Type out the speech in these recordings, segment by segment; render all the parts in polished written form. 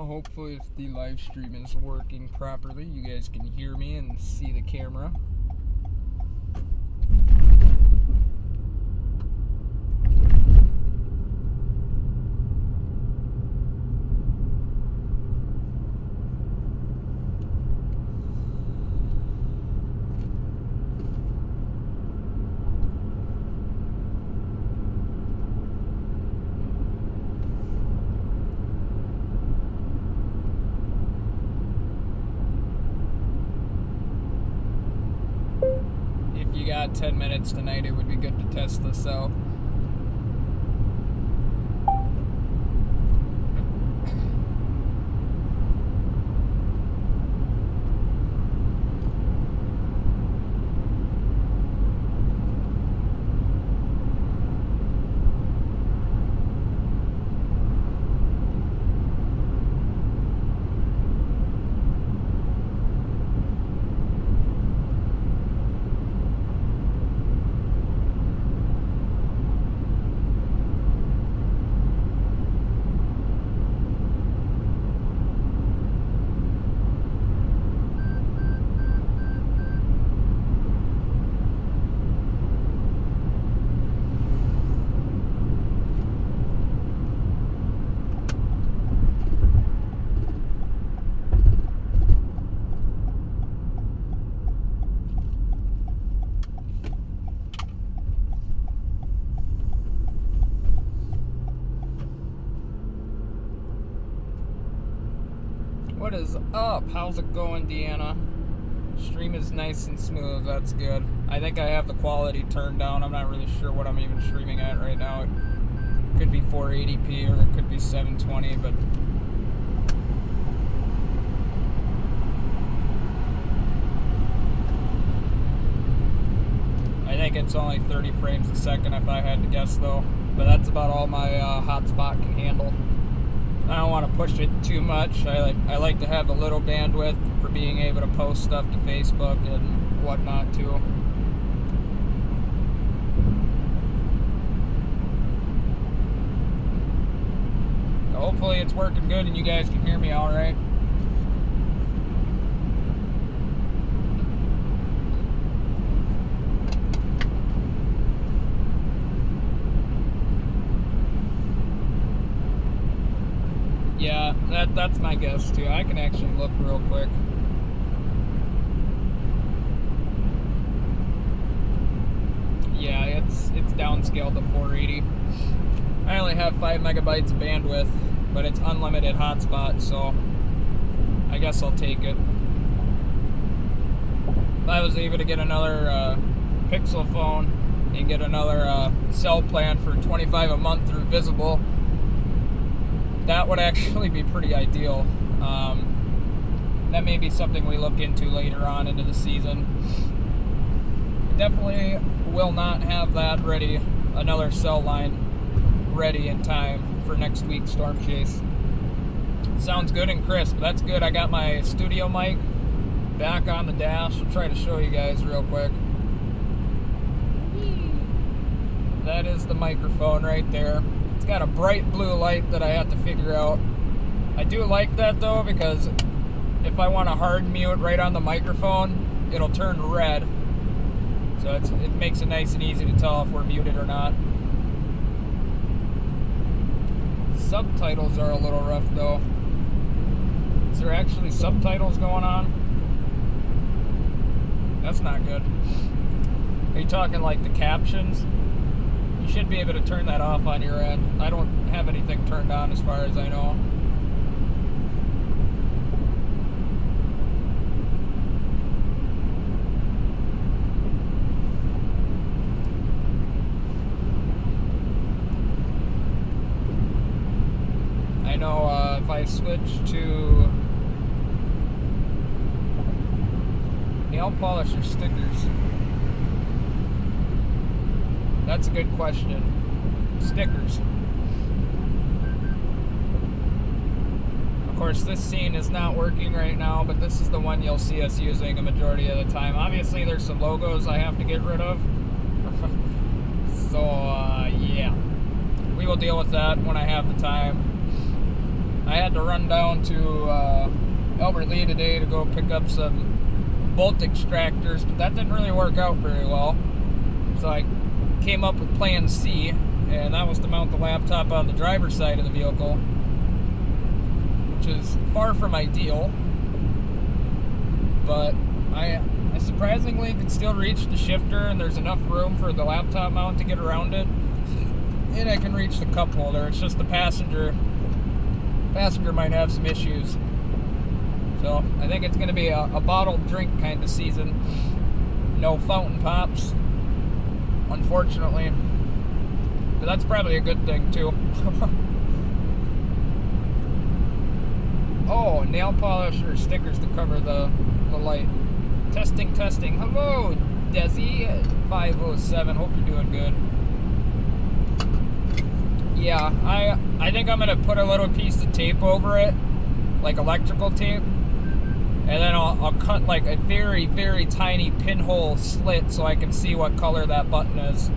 hopefully if the live stream is working properly, you guys can hear me and see the camera. If you got 10 minutes tonight, it would be good to test this out. What is up? How's it going, Deanna? Stream is nice and smooth. That's good. I think I have the quality turned down. I'm not really sure what I'm even streaming at right now. It could be 480p or it could be 720, but I think it's only 30 frames a second if I had to guess though. But that's about all my hotspot can handle. I don't want to push it too much. I like to have a little bandwidth for being able to post stuff to Facebook and whatnot too. Hopefully it's working good and you guys can hear me all right. Yeah, that's my guess too. I can actually look real quick. Yeah, it's downscaled to 480. I only have 5 megabytes of bandwidth, but it's unlimited hotspot, so I guess I'll take it. If I was able to get another Pixel phone and get another cell plan for $25 a month through Visible, that would actually be pretty ideal. That may be something we look into later on into the season. Definitely will not have that ready, another cell line ready in time for next week's Storm Chase. Sounds good and crisp. That's good. I got my studio mic back on the dash. I'll try to show you guys real quick. That is the microphone right there. It's got a bright blue light that I have to figure out. I do like that though, because if I want to hard mute right on the microphone, it'll turn red. So it makes it nice and easy to tell if we're muted or not. Subtitles are a little rough though. Is there actually subtitles going on? That's not good. Are you talking like the captions? You should be able to turn that off on your end. I don't have anything turned on as far as I know. I know if I switch to nail polish or stickers, that's a good question. Stickers. Of course, this scene is not working right now, but this is the one you'll see us using a majority of the time. Obviously, there's some logos I have to get rid of. So, yeah. We will deal with that when I have the time. I had to run down to Albert Lea today to go pick up some bolt extractors, but that didn't really work out very well. So I came up with plan C, and that was to mount the laptop on the driver's side of the vehicle, which is far from ideal, but I surprisingly could still reach the shifter, and there's enough room for the laptop mount to get around it, and I can reach the cup holder. It's just the passenger might have some issues. So I think it's going to be a bottled drink kind of season. No fountain pops, unfortunately, but that's probably a good thing too. Oh, nail polish or stickers to cover the light. Testing. Hello, Desi 507. Hope you're doing good. Yeah, I think I'm gonna put a little piece of tape over it, like electrical tape, and then I'll cut like a very, very tiny pinhole slit so I can see what color that button is.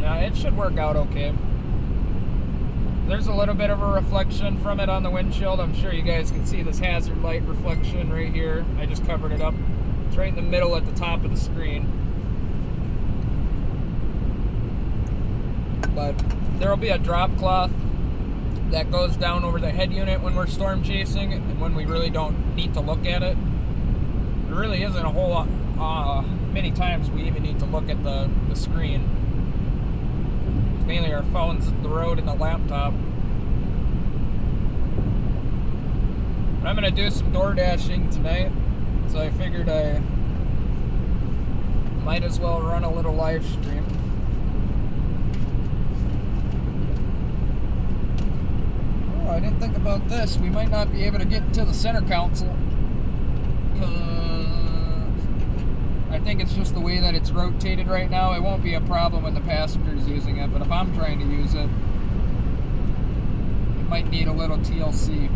Now it should work out okay. There's a little bit of a reflection from it on the windshield. I'm sure you guys can see this hazard light reflection right here. I just covered it up. It's right in the middle at the top of the screen. But there will be a drop cloth that goes down over the head unit when we're storm chasing and when we really don't need to look at it. There really isn't a whole lot, many times we even need to look at the screen. It's mainly our phones, the road, and the laptop. But I'm going to do some door dashing tonight, so I figured I might as well run a little live stream. I didn't think about this. We might not be able to get to the center console. I think it's just the way that it's rotated right now. It won't be a problem when the passenger's using it, but if I'm trying to use it, it might need a little TLC.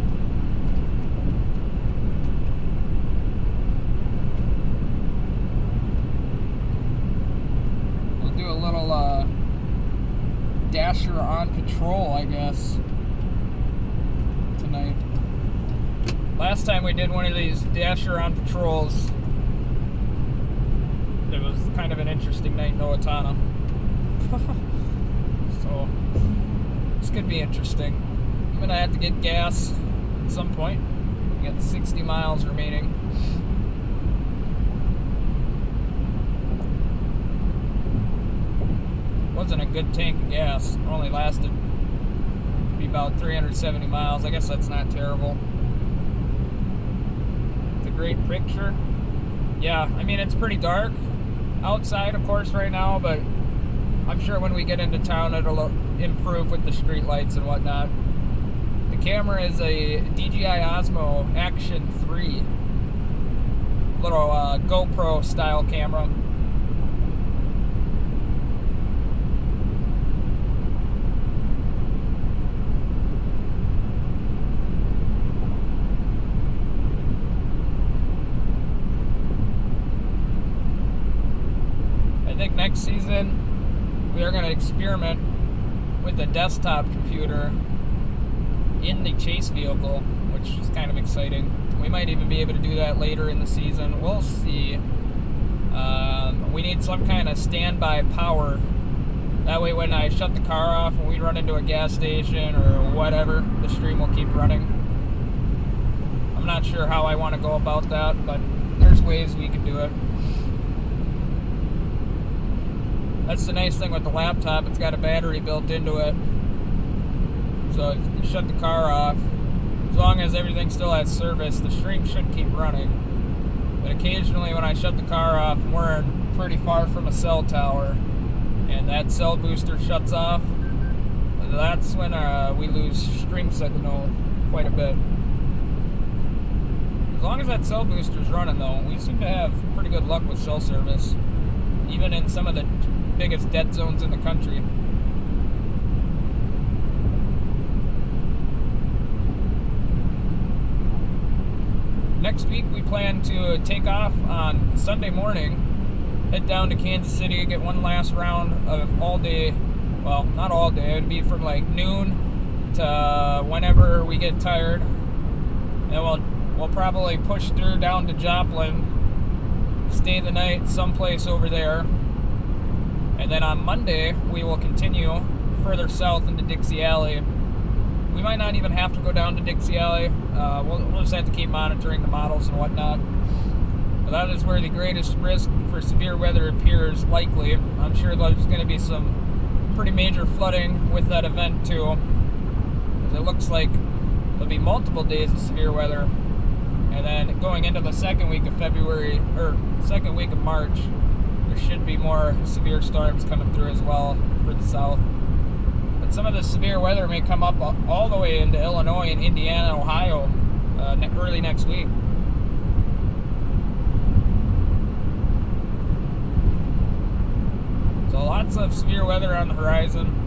We'll do a little dasher on patrol, I guess. Tonight. Last time we did one of these dasher on patrols, it was kind of an interesting night in Owatonna. So this could be interesting. I'm gonna have to get gas at some point. We got 60 miles remaining. Wasn't a good tank of gas. It only lasted about 370 miles. I guess that's not terrible. It's a great picture. Yeah, I mean, it's pretty dark outside, of course, right now, but I'm sure when we get into town it'll improve with the street lights and whatnot. The camera is a DJI Osmo Action 3. Little GoPro style camera. Next season we are going to experiment with a desktop computer in the chase vehicle, which is kind of exciting. We might even be able to do that later in the season. We'll see. We need some kind of standby power. That way when I shut the car off and we run into a gas station or whatever, the stream will keep running. I'm not sure how I want to go about that, but there's ways we can do it. That's the nice thing with the laptop, it's got a battery built into it. So if you shut the car off, as long as everything still has service, the stream should keep running. But occasionally when I shut the car off, we're pretty far from a cell tower, and that cell booster shuts off, that's when we lose stream signal quite a bit. As long as that cell booster's running though, we seem to have pretty good luck with cell service, even in some of the biggest dead zones in the country. Next week we plan to take off on Sunday morning, head down to Kansas City, get one last round of all day, well, not all day, it'd be from like noon whenever we get tired. And we'll probably push through down to Joplin, stay the night someplace over there, and then on Monday we will continue further south into Dixie Alley. We might not even have to go down to Dixie Alley. We'll just have to keep monitoring the models and whatnot. But that is where the greatest risk for severe weather appears likely. I'm sure there's going to be some pretty major flooding with that event too. It looks like there'll be multiple days of severe weather. And then going into the second week of February, or second week of March, there should be more severe storms coming through as well for the south. But some of the severe weather may come up all the way into Illinois and Indiana and Ohio early next week. So lots of severe weather on the horizon.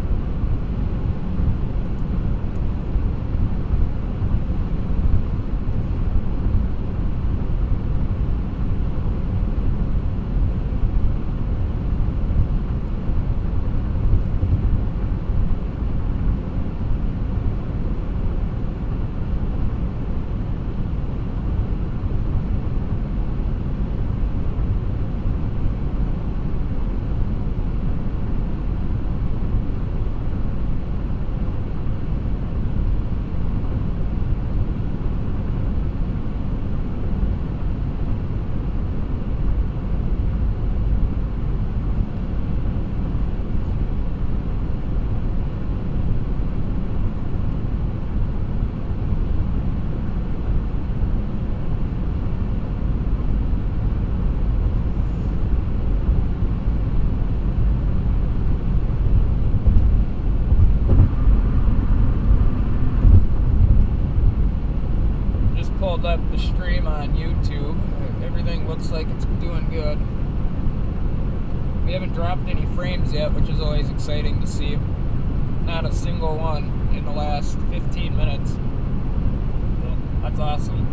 Pulled up the stream on YouTube. Everything looks like it's doing good. We haven't dropped any frames yet, which is always exciting to see. Not a single one in the last 15 minutes. So that's awesome.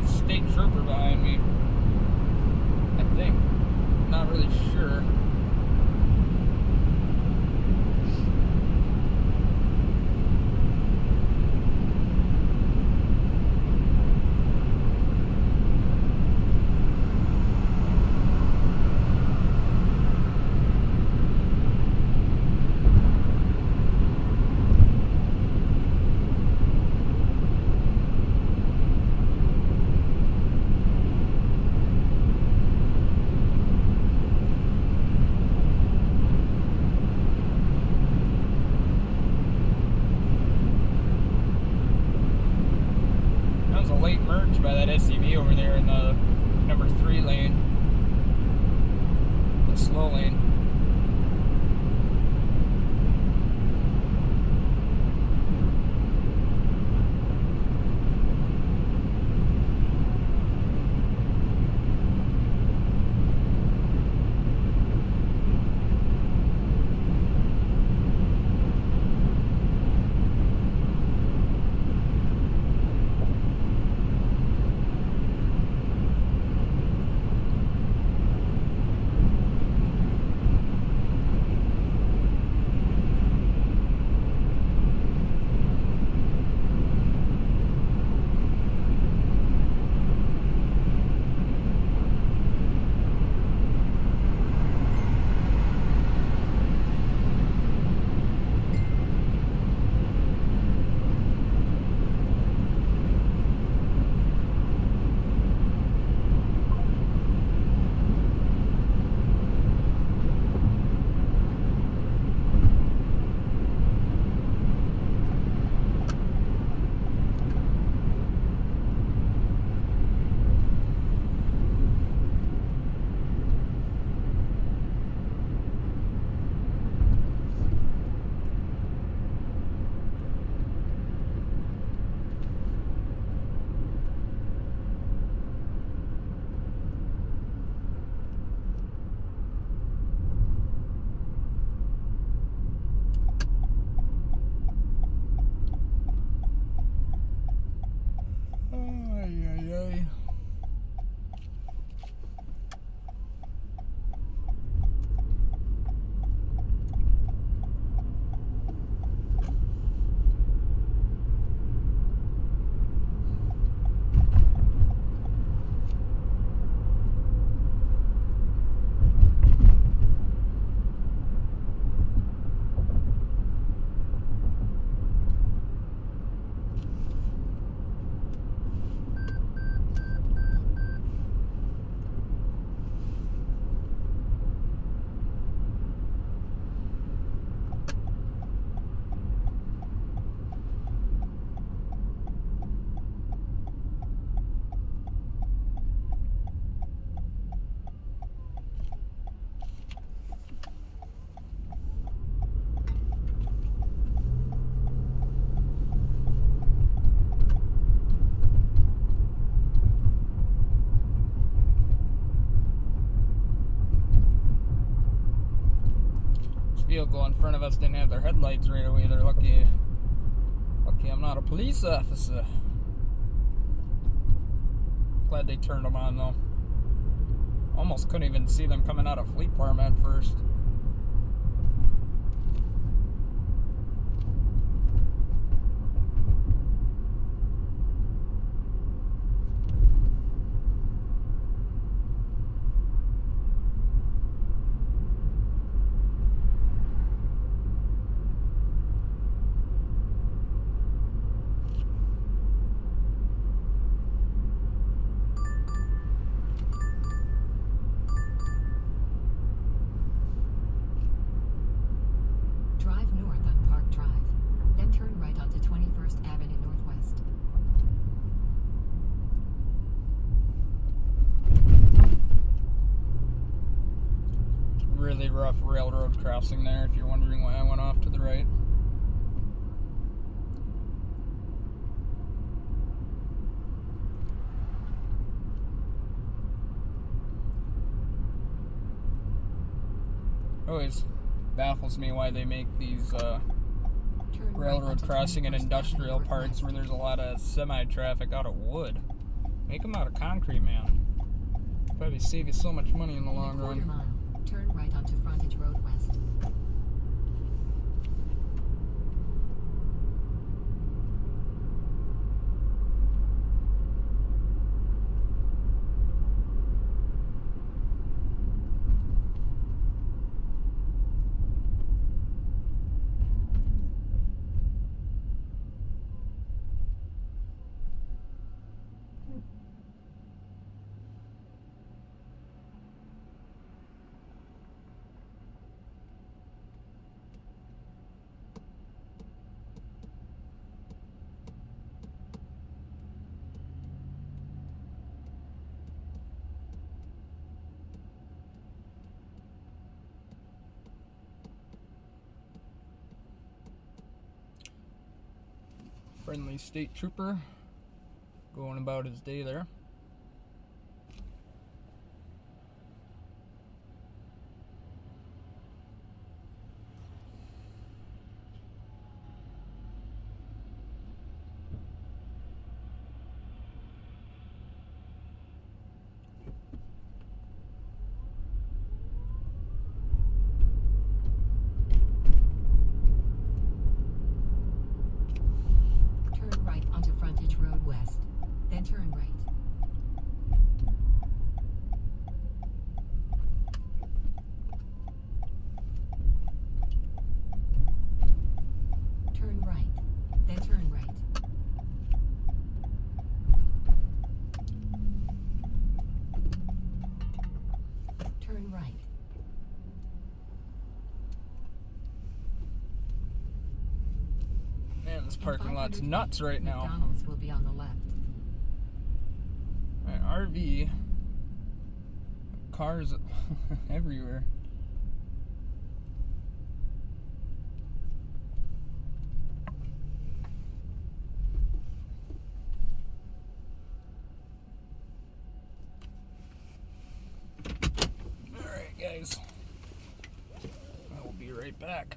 State trooper behind me, I think. Not really sure. Late merge by that SUV over there in the number 3 lane, the slow lane. vehicle in front of us didn't have their headlights right away. They're lucky I'm not a police officer. Glad they turned them on though. Almost couldn't even see them coming out of Fleet Farm at first. Drive north on Park Drive, then turn right onto 21st Avenue Northwest. Really rough railroad crossing there, if you're wondering why I went off to the right. Always baffles me why they make these railroad crossing in industrial parts where there's a lot of semi-traffic out of wood. Make them out of concrete, man. Probably save you so much money in the long run. Quarter mile, turn right onto Frontage Road West. Friendly state trooper going about his day there. Turn right onto Frontage Road West, then turn right. Turn right, then turn right. Turn right. Man, this parking lot's nuts right now. McDonald's will be on the left. Right, RV. Cars everywhere. Alright, guys. I will be right back.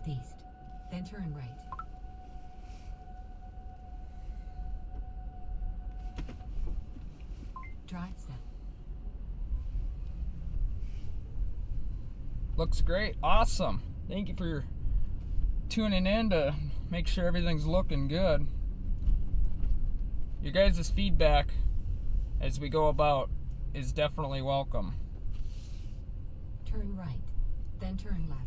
northeast, then turn right. Drive south. Looks great. Awesome. Thank you for tuning in to make sure everything's looking good. Your guys' feedback as we go about is definitely welcome. Turn right, then turn left.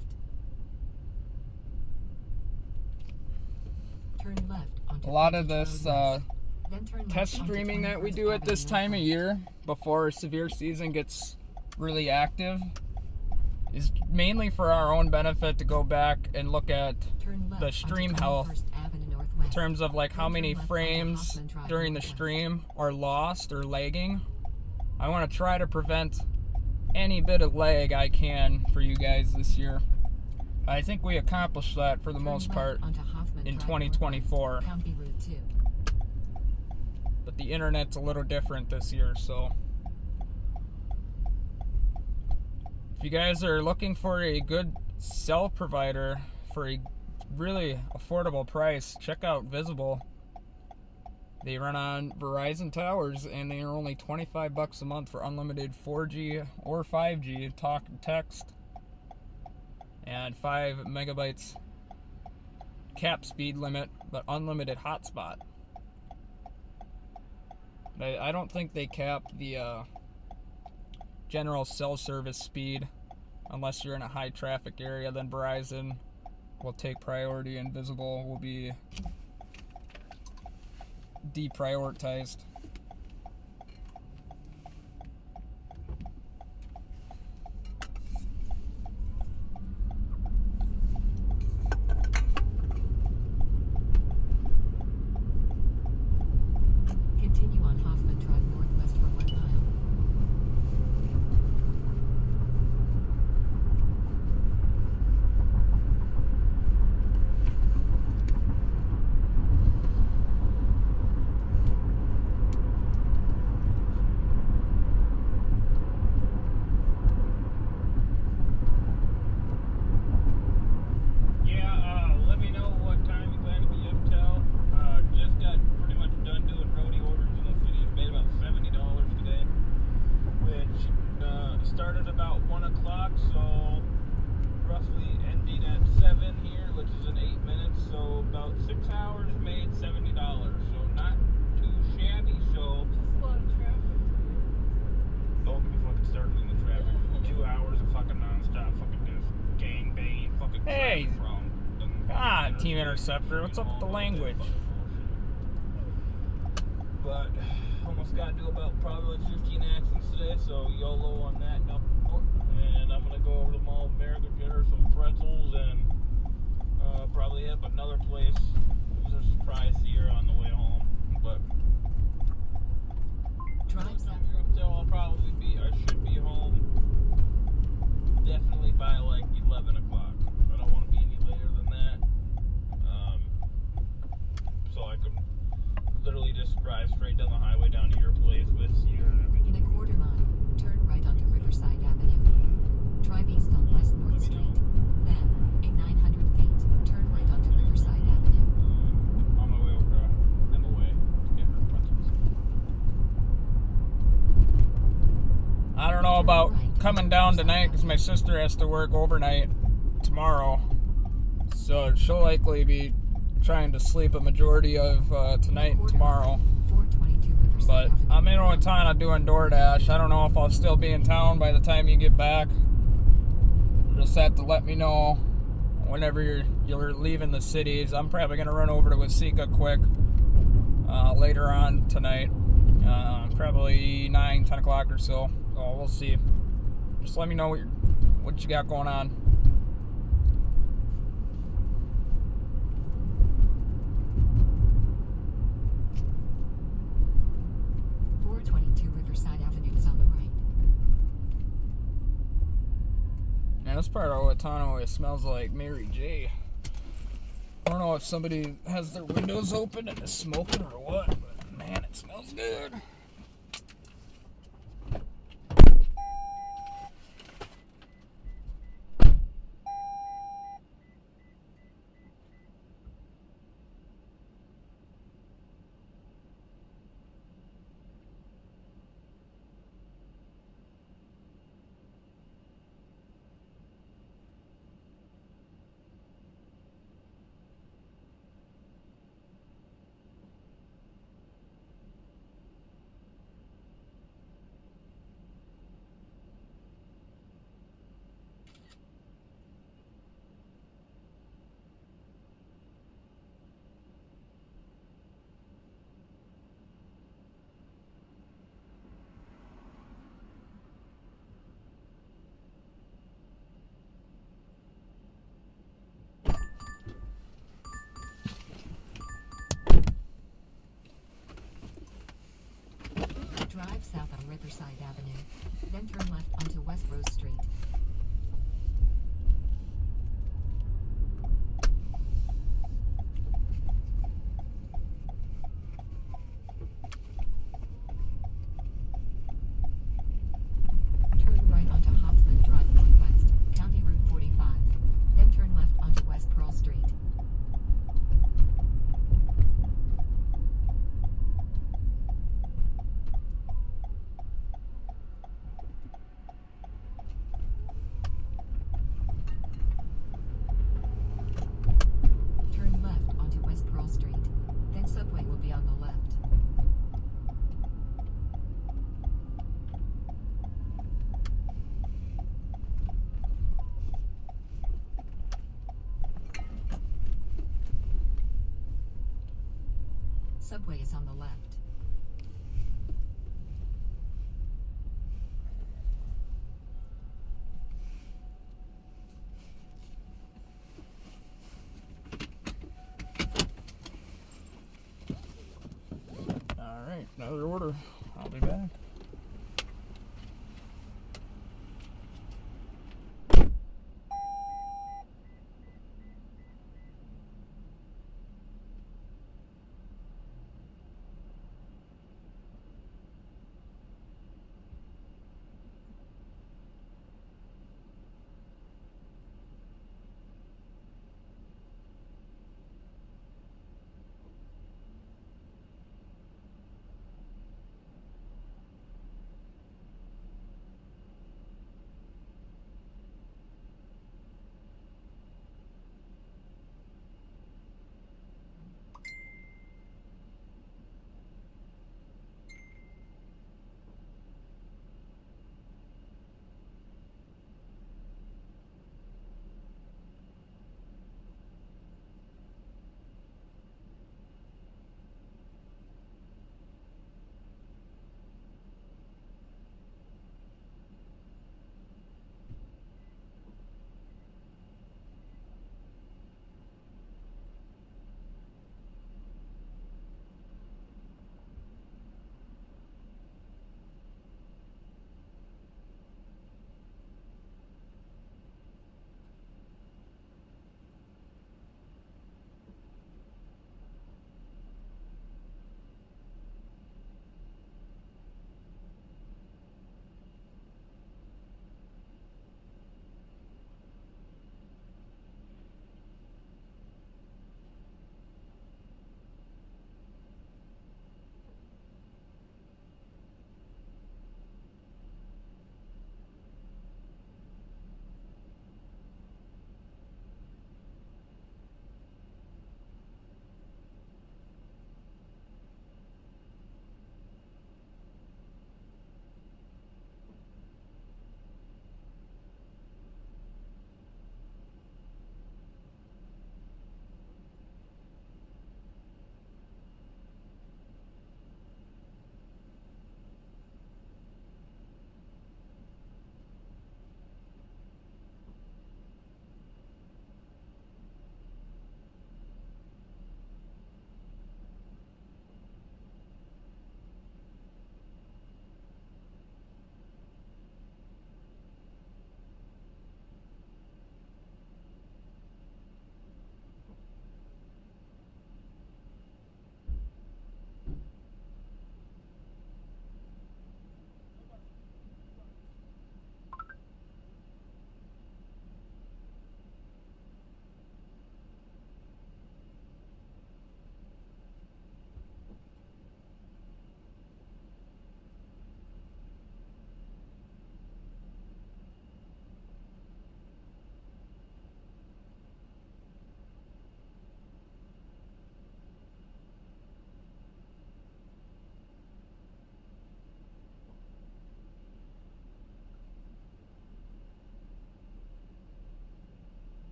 Turn left onto A lot of Frontage this Road West. Then turn left test onto streaming that we 21st do at this Avenue time of Northwest. year before severe season gets really active is mainly for our own benefit to go back and look at Turn left the onto stream health 21st Avenue in Northwest. terms of like how Then many turn left onto frames Hoffman Drive during the Northwest. stream are lost or lagging. I want to try to prevent any bit of lag I can for you guys this year. I think we accomplished that for the Turn most left part onto Hoffman in Drive 2024. Northwest, County Route 2. But the internet's a little different this year, so if you guys are looking for a good cell provider for a really affordable price, check out Visible. They run on Verizon towers and they are only $25 a month for unlimited 4G or 5G talk and text and 5 megabytes cap speed limit, but unlimited hotspot. I don't think they cap the general cell service speed unless you're in a high traffic area. Then Verizon will take priority and Visible will be deprioritized. Continue on Hoffman Drive Northwest for 1 mile. Yeah, let me know what time you plan to be up till. Just got pretty much done doing roadie orders in the city. Made about $70 today, which started about 1 o'clock, so roughly ending at 7 here, which is in 8 minutes. So about 6 hours made $70. So not too shabby. So Just a lot of traffic. don't get me fucking started in the traffic. 2 hours of fucking nonstop fucking just gang banging fucking Hey. traffic from. Ah, Team Interceptor, what's up with the language? But almost got to do about probably 15 actions today, so YOLO on that note. And I'm gonna go over to the Mall of America, get her some pretzels, and probably hit up another place. It was a surprise to her on the way home. But Drive south. I'll probably be, I should be home definitely by like 11 o'clock. I don't want to be any later than that. So I could literally just drive straight down the highway down to your place with you and everything. In a quarter mile, turn right onto Riverside Avenue. Drive east on West North Street. Then, in 900 feet, turn right onto Riverside Avenue. On my way over to MOA to get her pretzels. I don't know about coming down tonight because my sister has to work overnight tomorrow. So she'll likely be trying to sleep a majority of tonight and tomorrow. 422 Riverside But Avenue. I'm in Owatonna doing DoorDash. I don't know if I'll still be in town by the time you get back. You'll just have to let me know whenever you're leaving the cities. I'm probably going to run over to Waseca quick later on tonight. Probably 9, 10 o'clock or so. So we'll see. Just let me know what you got going on. 422 Riverside Avenue is on the right. Man, this part of Owatonna smells like Mary J. I don't know if somebody has their windows open and is smoking or what, but man, it smells good. Drive south on Riverside Avenue. Then turn left onto West Rose Street. Turn right onto Hopsman Drive Northwest, County Route 45. Then turn left onto West Pearl Street. Turn left onto West Pearl Street. Then Subway will be on the left. Subway is on the left. All right, another order. I'll be back.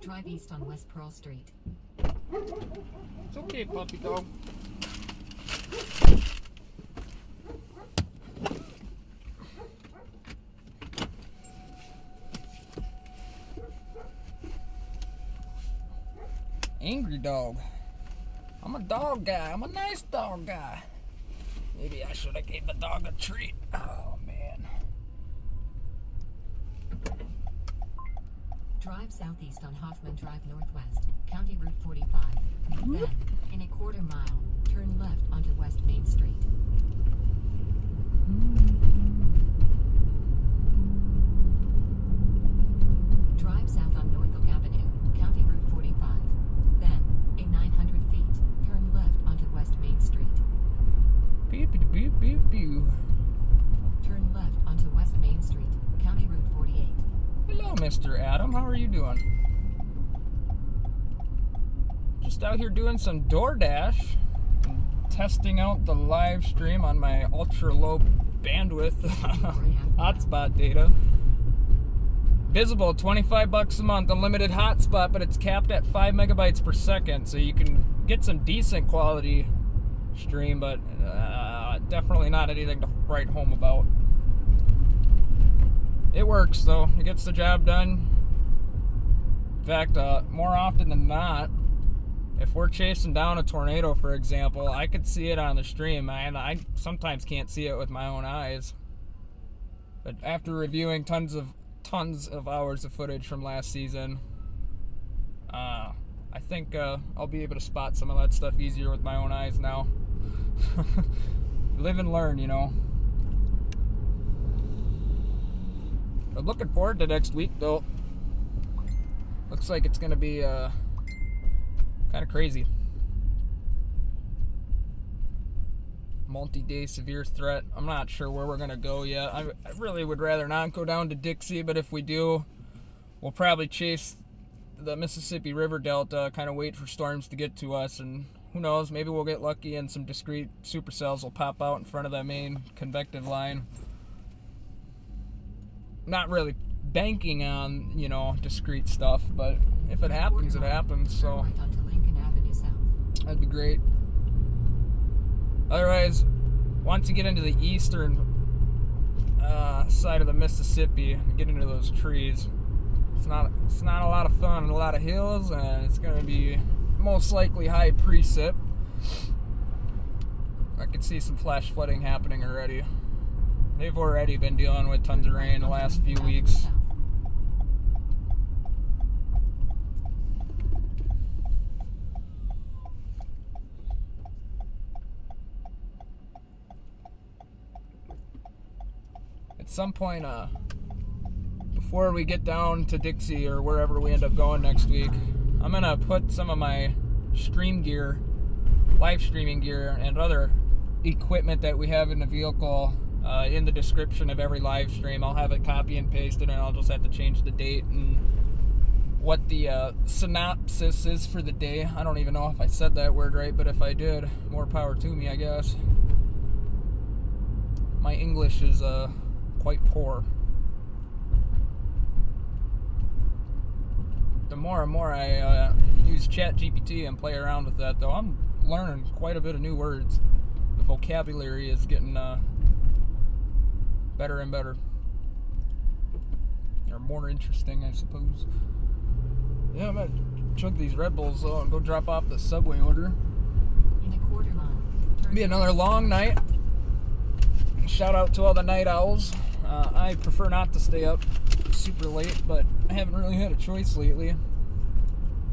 Drive east on West Pearl Street. It's okay, puppy dog. Angry dog. I'm a dog guy. I'm a nice dog guy. Maybe I should have gave the dog a treat. Oh, man. Drive southeast on Hoffman Drive Northwest, County Route 45. Then, in a quarter mile, turn left onto West Main Street. Drive south on North Oak Avenue, County Route 45. Then, in 900 feet, turn left onto West Main Street. Beep, beep, beep, beep, beep. Turn left onto West Main Street, County Route 48. Hello, Mr. Adam. How are you doing? Just out here doing some DoorDash and testing out the live stream on my ultra low bandwidth hotspot data. Visible, $25 a month, unlimited hotspot, but it's capped at 5 megabytes per second, so you can get some decent quality stream, but definitely not anything to write home about. It works though, it gets the job done. In fact, more often than not, if we're chasing down a tornado, for example, I could see it on the stream, and I sometimes can't see it with my own eyes. But after reviewing tons of hours of footage from last season, I think I'll be able to spot some of that stuff easier with my own eyes now. Live and learn, you know. But looking forward to next week, though. Looks like it's going to be kind of crazy. Multi-day severe threat. I'm not sure where we're going to go yet. I really would rather not go down to Dixie, but if we do, we'll probably chase the Mississippi River Delta, kind of wait for storms to get to us, and who knows, maybe we'll get lucky and some discrete supercells will pop out in front of that main convective line. Not really banking on, you know, discrete stuff, but if it happens, it happens, so Turn right onto Lincoln Avenue South. that'd be great. Otherwise, once you get into the eastern side of the Mississippi, get into those trees, it's not a lot of fun and a lot of hills, and it's going to be most likely high precip. I could see some flash flooding happening already. They've already been dealing with tons of rain the last few weeks. At some point, before we get down to Dixie or wherever we end up going next week, I'm gonna put some of my stream gear, live streaming gear, and other equipment that we have in the vehicle in the description of every live stream. I'll have it copy and pasted, and I'll just have to change the date and what the synopsis is for the day. I don't even know if I said that word right, but if I did, more power to me, I guess. My English is quite poor. The more and more I use ChatGPT and play around with that, though, I'm learning quite a bit of new words. The vocabulary is getting better and better. Or more interesting, I suppose. Yeah, I'm gonna chug these Red Bulls though and go drop off the Subway order. In a quarter mile, turn Be another long night. Shout out to all the night owls. I prefer not to stay up super late, but I haven't really had a choice lately.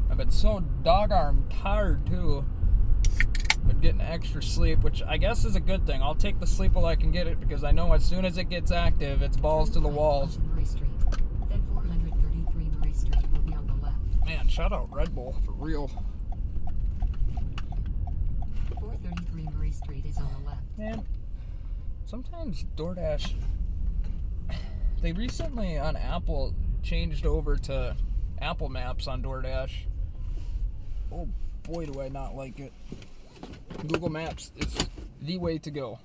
I've been so dog-armed tired too. Been getting extra sleep, which I guess is a good thing. I'll take the sleep while I can get it, because I know as soon as it gets active, it's balls to the walls. onto Murray Street. Then 433 Murray Street will be on the left. Man, shout out Red Bull for real. 433 Murray Street is on the left. Man, sometimes DoorDash, they recently on Apple changed over to Apple Maps on DoorDash. Oh boy, do I not like it. Google Maps is the way to go.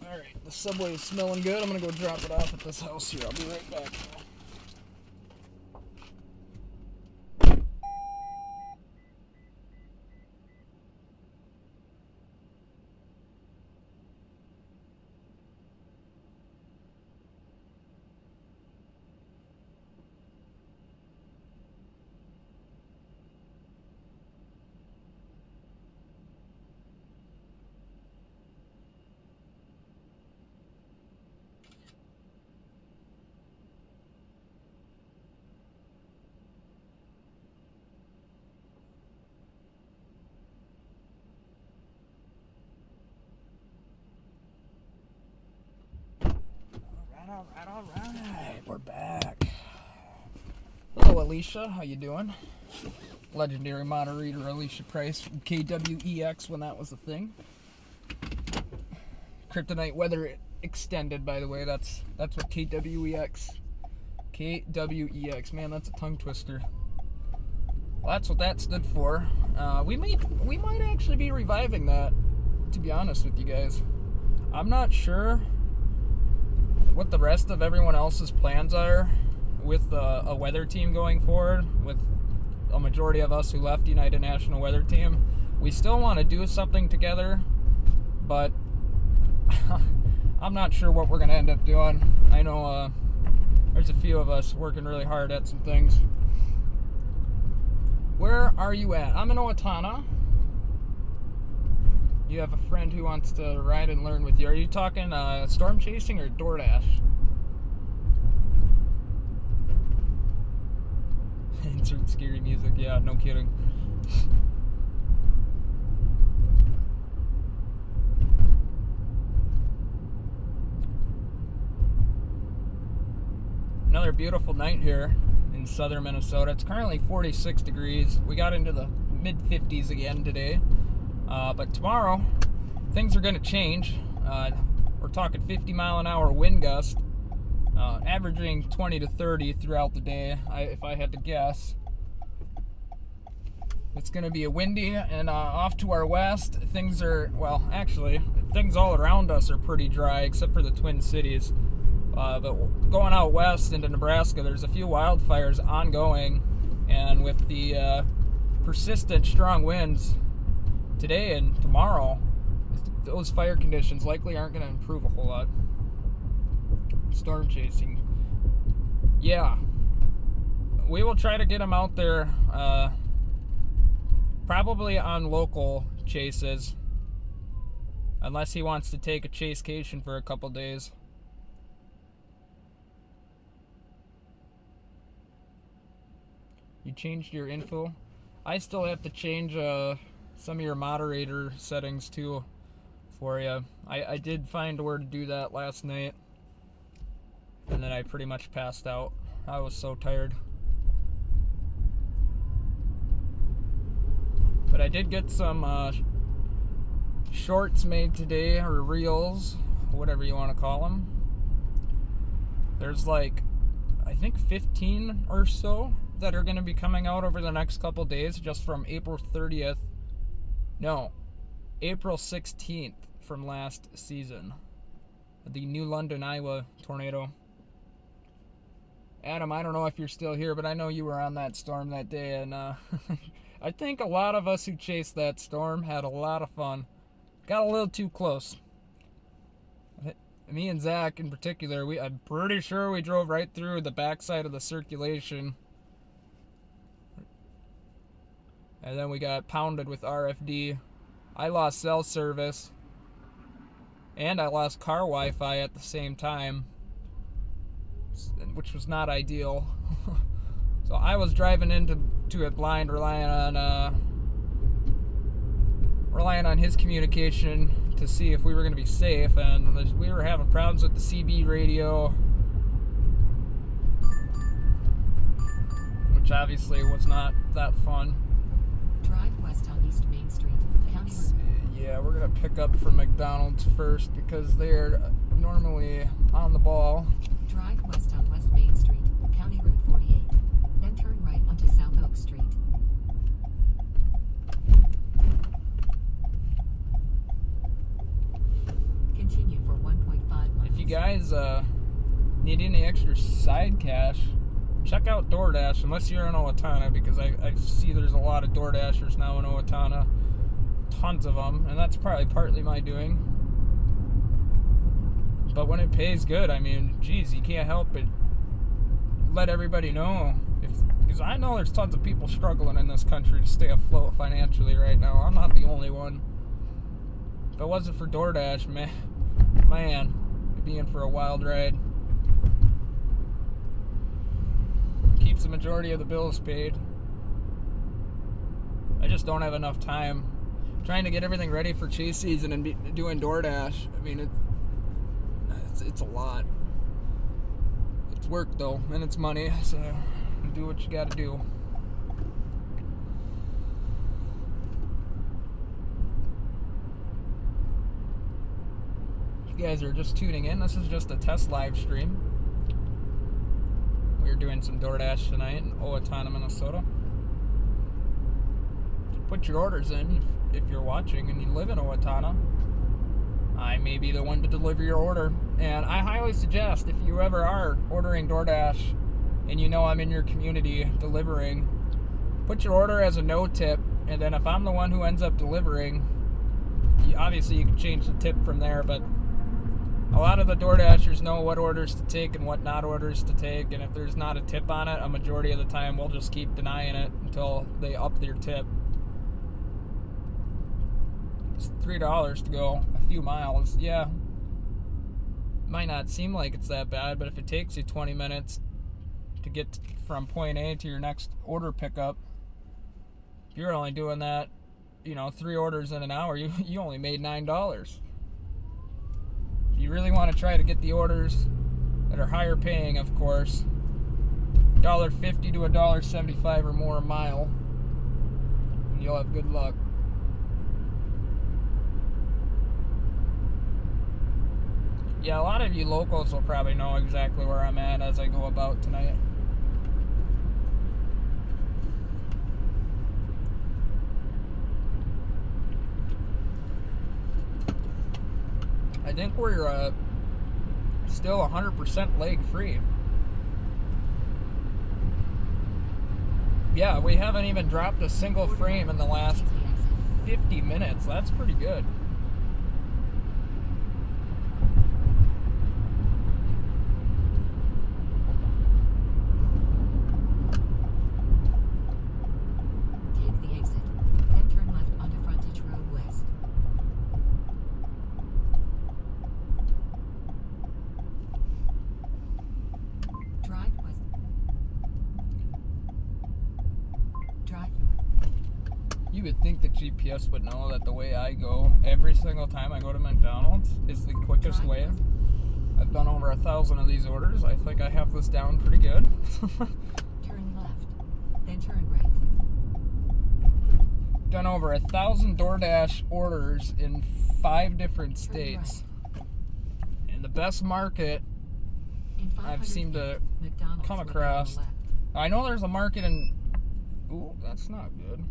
Alright, the Subway is smelling good. I'm gonna go drop it off at this house here. I'll be right back. Alright, we're back. Hello, Alicia. How you doing? Legendary moderator Alicia Price from KWEX when that was a thing. Kryptonite Weather Extended, by the way. That's what KWEX. KWEX. Man, that's a tongue twister. Well, that's what that stood for. We might actually be reviving that, to be honest with you guys. I'm not sure what the rest of everyone else's plans are with a weather team going forward, with a majority of us who left United National Weather Team. We still want to do something together, but I'm not sure what we're going to end up doing. I know there's a few of us working really hard at some things. Where are you at? I'm in Owatonna. You have a friend who wants to ride and learn with you. Are you talking storm chasing or DoorDash? Insert scary music. Yeah, no kidding. Another beautiful night here in southern Minnesota. It's currently 46 degrees. We got into the mid 50s again today. But tomorrow, things are going to change. We're talking 50 mile an hour wind gust, averaging 20 to 30 throughout the day, if I had to guess. It's going to be a windy, and off to our west, things are, well, actually, things all around us are pretty dry, except for the Twin Cities. But going out west into Nebraska, there's a few wildfires ongoing, and with the persistent strong winds today and tomorrow, those fire conditions likely aren't going to improve a whole lot. Storm chasing. Yeah. We will try to get him out there, probably on local chases, unless he wants to take a chasecation for a couple days. You changed your info? I still have to change some of your moderator settings too for you. I did find where to do that last night, and then I pretty much passed out. I was so tired. But I did get some shorts made today, or reels, whatever you want to call them. There's like, I think 15 or so that are going to be coming out over the next couple days, just from April 30th. No, April 16th from last season. The New London, Iowa tornado. Adam, I don't know if you're still here, but I know you were on that storm that day, and I think a lot of us who chased that storm had a lot of fun. Got a little too close. Me and Zach in particular, I'm pretty sure we drove right through the backside of the circulation. And then we got pounded with RFD. I lost cell service. And I lost car Wi-Fi at the same time, which was not ideal. So I was driving into it blind, relying on his communication to see if we were going to be safe, and we were having problems with the CB radio, which obviously was not that fun. Drive west on East Main Street, County Route. Yeah, we're going to pick up from McDonald's first because they're normally on the ball. Drive west on West Main Street, County Route 48. Then turn right onto South Oak Street. Continue for 1.5 miles. If you guys need any extra side cash, check out DoorDash, unless you're in Owatonna, because I see there's a lot of DoorDashers now in Owatonna. Tons of them, and that's probably partly my doing. But when it pays good, I mean, geez, you can't help but let everybody know. Because I know there's tons of people struggling in this country to stay afloat financially right now. I'm not the only one. If it wasn't for DoorDash, man, we'd be in for a wild ride. Keeps the majority of the bills paid. I just don't have enough time. Trying to get everything ready for chase season and doing DoorDash. I mean, it's a lot. It's work though, and it's money, so do what you gotta do. If you guys are just tuning in, this is just a test live stream. We're doing some DoorDash tonight in Owatonna, Minnesota. Put your orders in if you're watching and you live in Owatonna. I may be the one to deliver your order. And I highly suggest, if you ever are ordering DoorDash and you know I'm in your community delivering, put your order as a no tip, and then if I'm the one who ends up delivering, obviously you can change the tip from there, but a lot of the DoorDashers know what orders to take and what not orders to take, and if there's not a tip on it, a majority of the time we'll just keep denying it until they up their tip. It's $3 to go a few miles. Yeah, might not seem like it's that bad, but if it takes you 20 minutes to get from point A to your next order pickup, you're only doing that, 3 orders in an hour, you only made $9. If you really want to try to get the orders that are higher paying, of course, $1.50 to $1.75 or more a mile, and you'll have good luck. Yeah, a lot of you locals will probably know exactly where I'm at as I go about tonight. I think we're still 100% leg free. Yeah, we haven't even dropped a single frame in the last 50 minutes. That's pretty good. Take the exit, then turn left onto Frontage Road West. Drive west. Drive north. You would think the GPS would know that the way I go every single time I go to McDonald's is the quickest way. I've done over 1,000 of these orders. I think I have this down pretty good. Turn left, then turn right. Done over 1,000 DoorDash orders in 5 different states. And the best market In 500 I've seemed feet, to McDonald's come will be on the across. left. I know there's a market in... Ooh, that's not good.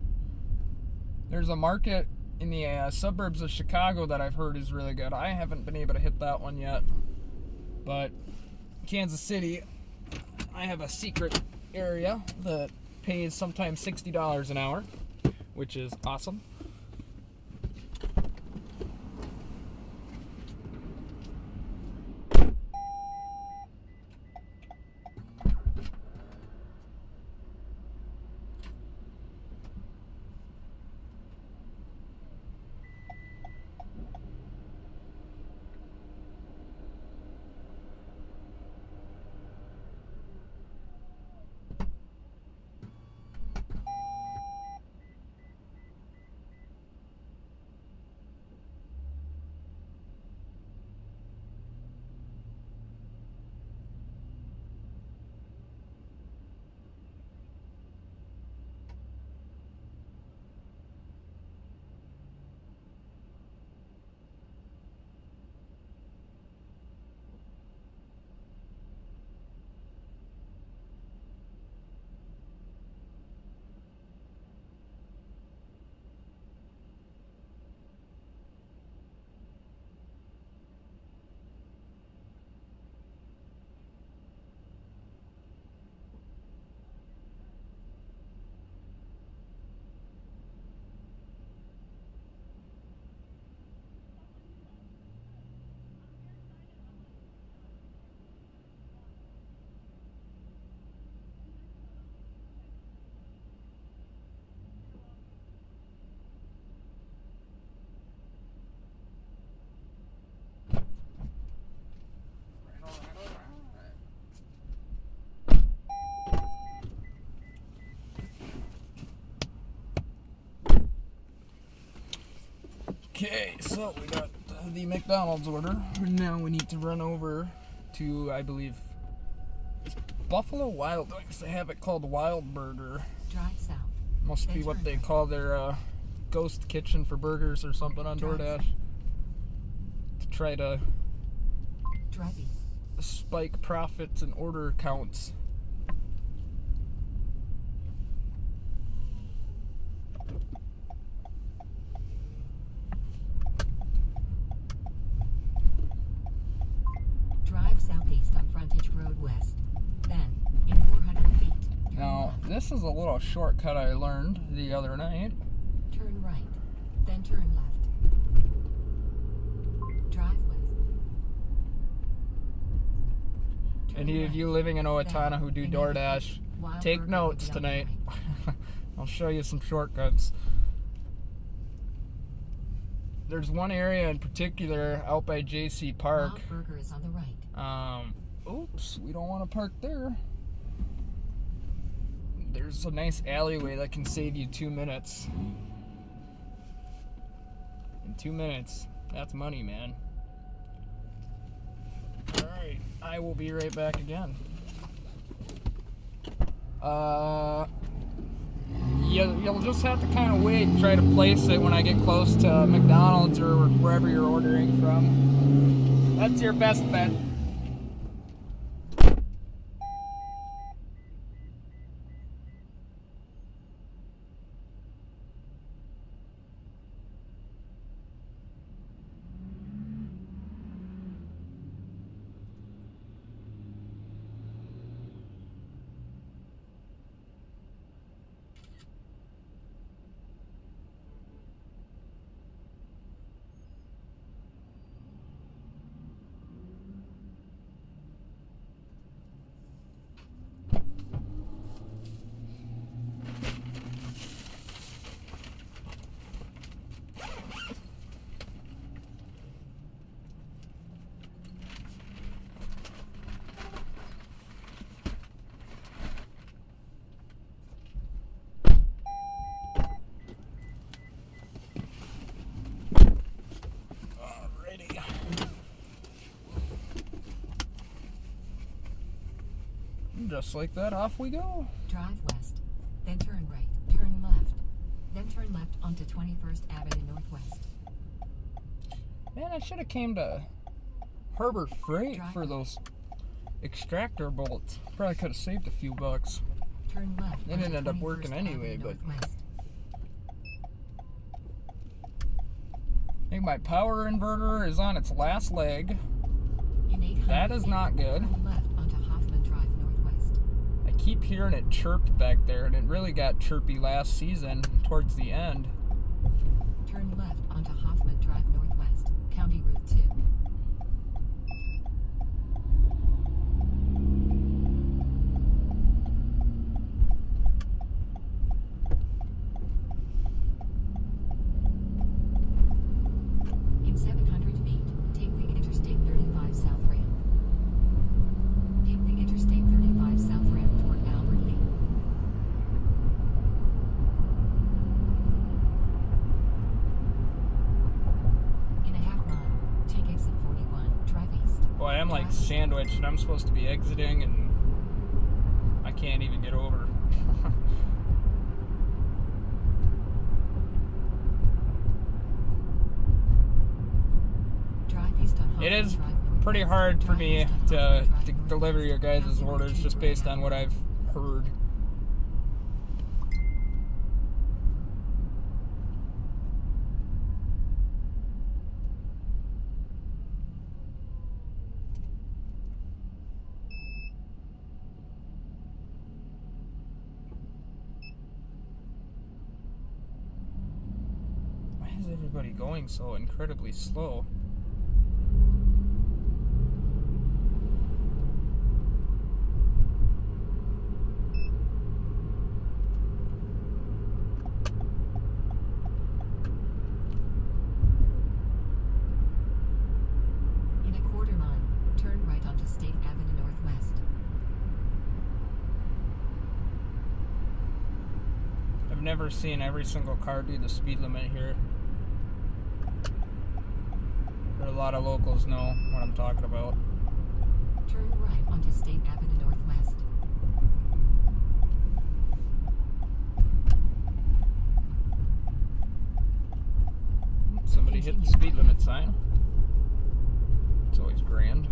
There's a market in the suburbs of Chicago that I've heard is really good. I haven't been able to hit that one yet. But Kansas City, I have a secret area that pays sometimes $60 an hour, which is awesome. Okay, so we got the McDonald's order. Now we need to run over to, I believe, Buffalo Wild Wings. They have it called Wild Burger. Drive south. Must be what they call their ghost kitchen for burgers or something on DoorDash. To try to Drive east. spike profits and order counts. Drive southeast on Frontage Road West. Then, in 400 feet, turn Now, left. this is a little shortcut I learned the other night. Turn right. Then turn left. Drive west. Turn Any of right. you living in Owatonna who do Then, DoorDash, Wild take Burger notes will be on the tonight. right. I'll show you some shortcuts. There's one area in particular out by JC Park. Wild Burger is on the right. Oops, we don't want to park there. There's a nice alleyway that can save you 2 minutes. In 2 minutes, that's money, man. Alright, I will be right back again. You'll just have to kind of wait and try to place it when I get close to McDonald's or wherever you're ordering from. That's your best bet. Alrighty. Just like that, off we go. Drive west. Then turn right. Turn left. Then turn left onto 21st Avenue Northwest. Man, I should have came to Harbor Freight for those extractor bolts. Probably could have saved a few bucks. Turn left. They didn't onto end up 21st working anyway, Avenue but- Northwest. I think my power inverter is on its last leg. In 800 That is feet, not good. Turn left onto Hoffman Drive Northwest. I keep hearing it chirp back there, and it really got chirpy last season towards the end. Turn left onto Hoffman Drive Northwest, County Route 2. In 700 feet, take the Interstate 35 South ramp. Take the Interstate 35 South ramp toward Albert Lee. In a half mile, take exit 41, drive east. Boy, I'm like Drive east. sandwiched, and I'm supposed to be exiting, and I can't even get over. Drive east on It Hoffman is Drive Northwest. pretty hard for Drive me east on to Hoffman Drive deliver Northwest. your guys' County Route orders 2 just based on what Grand I've heard. Why is everybody going so incredibly slow? In a quarter mile, turn right onto State Avenue Northwest. I've never seen every single car do the speed limit here. But a lot of locals know what I'm talking about. Turn right onto State Avenue Northwest. Somebody hit the speed limit sign. It's always grand.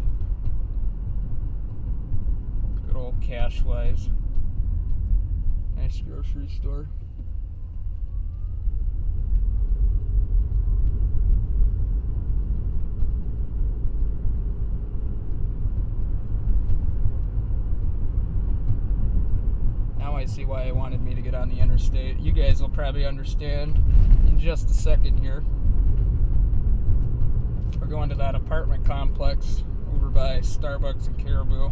Good old Cash-Wise. Nice grocery store. Now I see why I wanted me to get on the interstate. You guys will probably understand in just a second here. We're going to that apartment complex over by Starbucks and Caribou.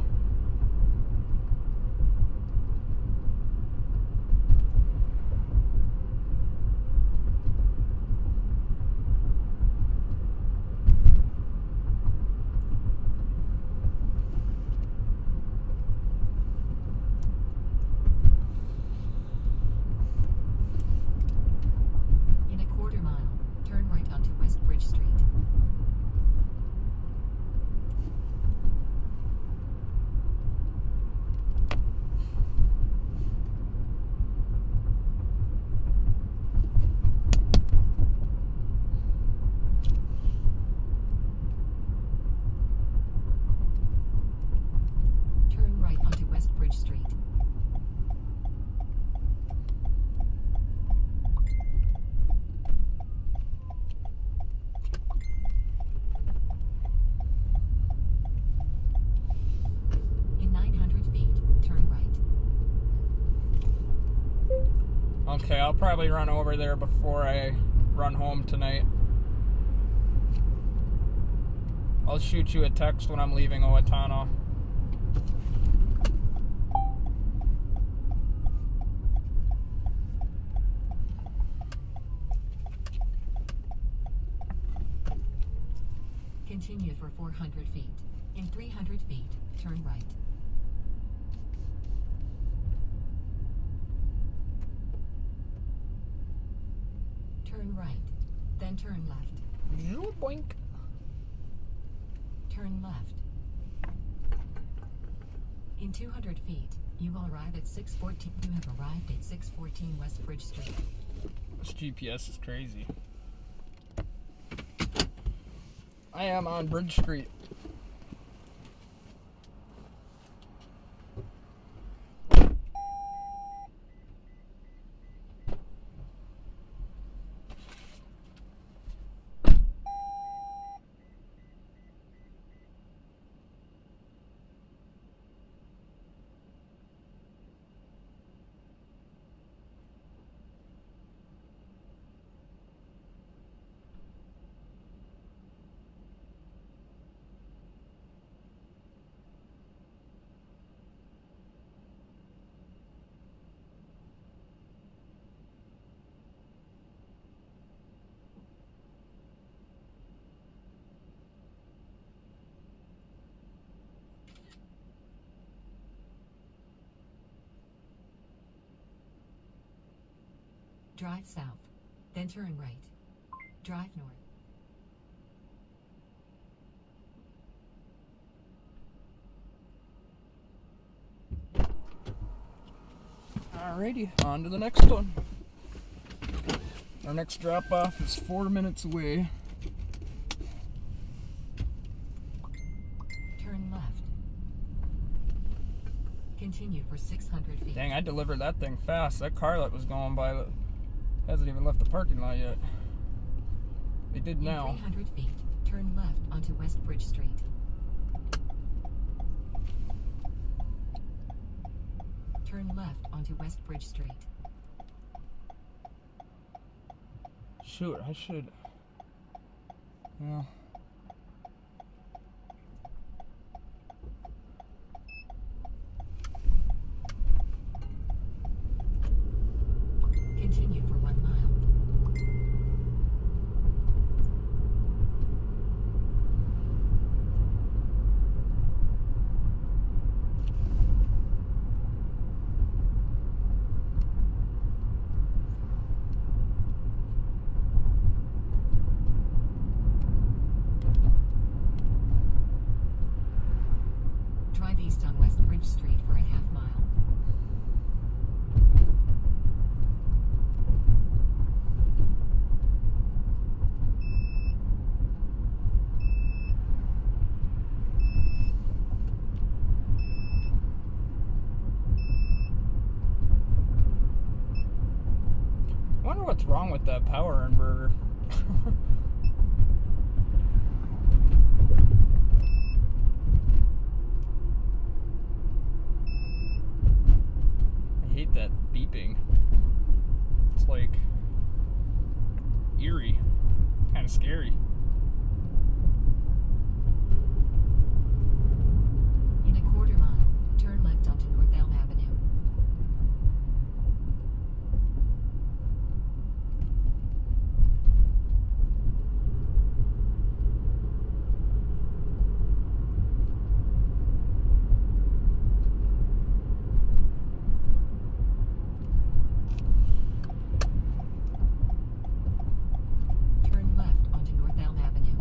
In a quarter mile, turn right onto West Bridge Street. Turn right onto West Bridge Street. In 900 feet, turn right. Okay, I'll probably run over there before I run home tonight. I'll shoot you a text when I'm leaving Owatonna. Continue for 400 feet. In 300 feet, turn right. Turn right, then turn left. Boink. Turn left. In 200 feet, you will arrive at 614. You have arrived at 614 West Bridge Street. This GPS is crazy. I am on Bridge Street. Drive south, then turn right. Drive north. Alrighty, on to the next one. Our next drop off is 4 minutes away. Turn left. Continue for 600 feet. Dang, I delivered that thing fast. That car that was going by hasn't even left the parking lot yet. They did now. In 300 feet, turn left onto West Bridge Street. Turn left onto West Bridge Street. Shoot, I should. Well. Continue for 1 mile. wrong with that power inverter? I hate that beeping. It's like eerie, kind of scary. In a quarter mile, turn left onto North Elm Avenue. Turn left onto North Elm Avenue.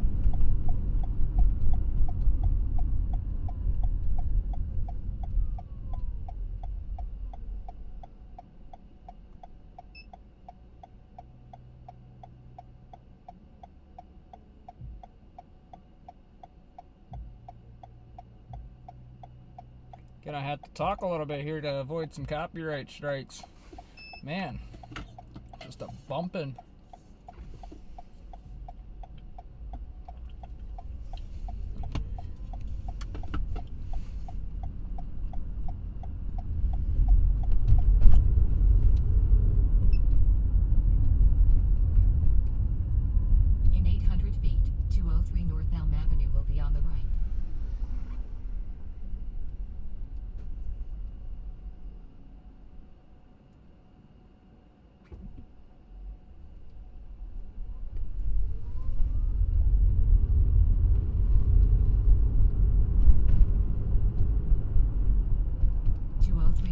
Gonna have to talk a little bit here to avoid some copyright strikes. Man, just a bumping. In 800 feet, 203 North Elm Avenue will be on the right.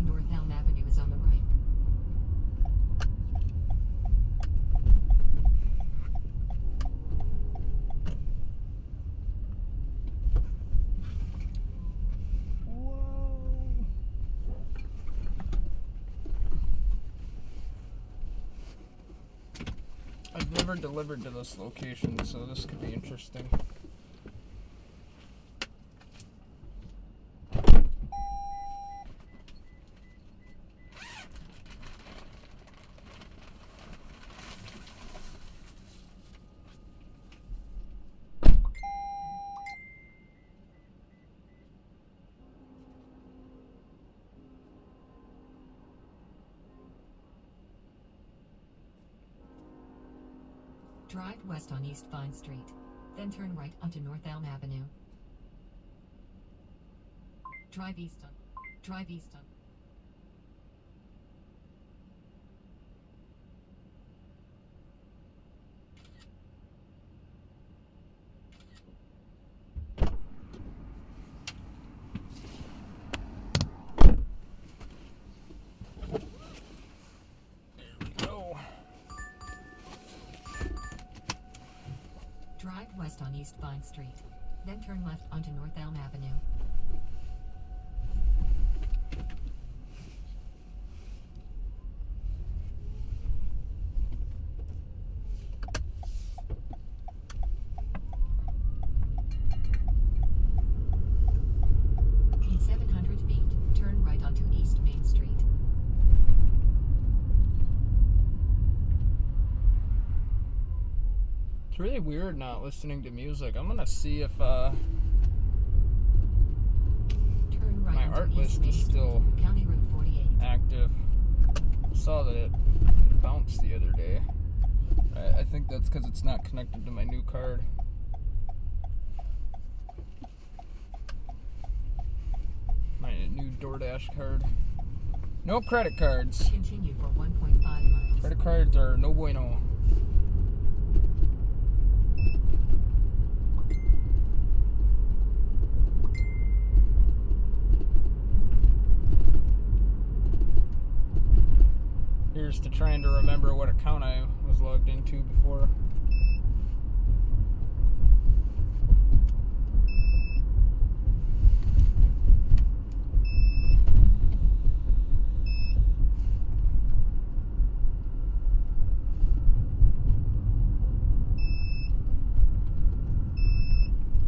North Elm Avenue is on the right. Whoa. I've never delivered to this location, so this could be interesting. Drive west on East Vine Street, then turn right onto North Elm Avenue. Drive east on. Drive west on East Vine Street, then turn left onto North Elm Avenue. In 700 feet, turn right onto East Main Street. It's really weird not listening to music. I'm gonna see if Turn right my onto art East list Main is Street, still County Route 48. active. Saw that it bounced the other day. I think that's because it's not connected to my new card. My new DoorDash card. No credit cards. Continue for 1.5 miles. Credit cards are no bueno. Here's to trying to remember what account I was logged into before.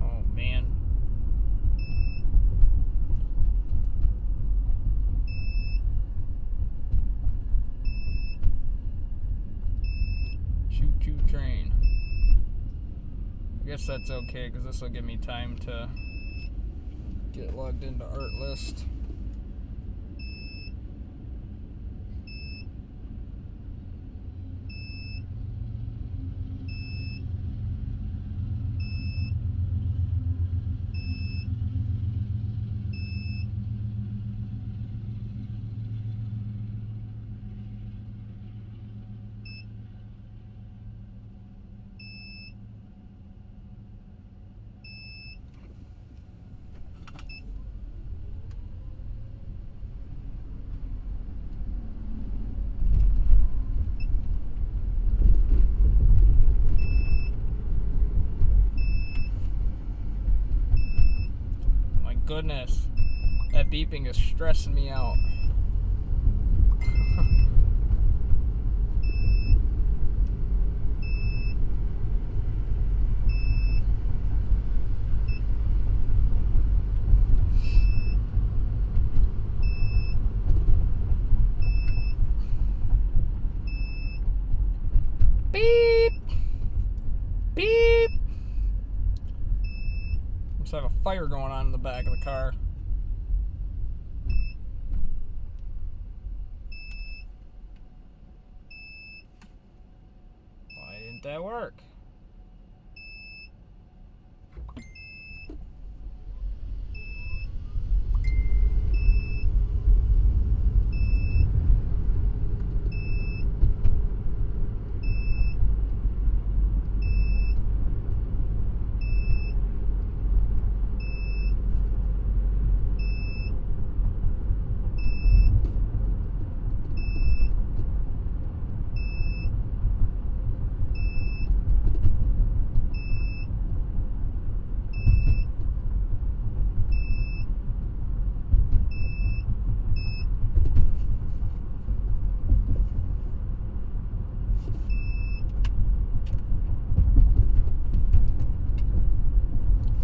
Oh man. Choo choo train. I guess that's okay because this will give me time to get logged into Artlist. Goodness, that beeping is stressing me out. Beep! Beep! Must have a fire going on in the back of the car. Why didn't that work?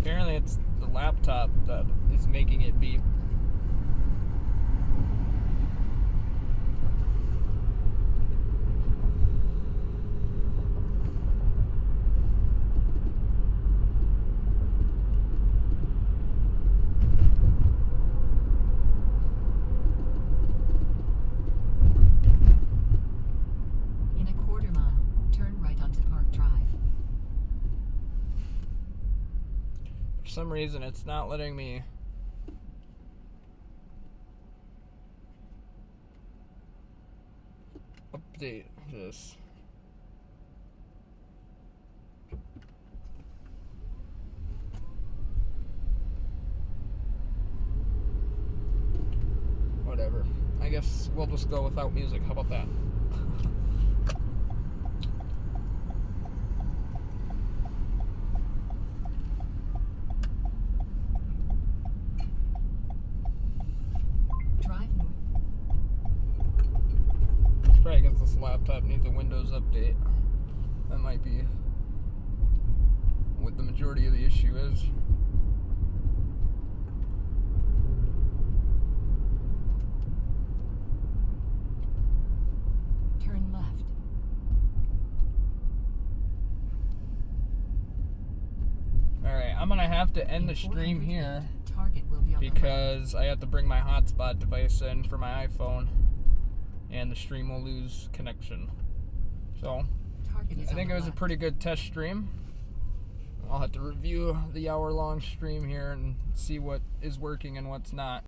Apparently it's the laptop that is making it beep. In a quarter mile, turn right onto Park Drive. For some reason, it's not letting me update this. Whatever. I guess we'll just go without music. How about that? Drive north. It's probably because this laptop needs a Windows update. That might be what the majority of the issue is. Turn left. Alright, I'm gonna have to end In the stream 400 here feet, target will be on the left. because I have to bring my hotspot device in for my iPhone and the stream will lose connection. So, Target is I on think the it was a left. pretty good test stream. I'll have to review the hour-long stream here and see what is working and what's not.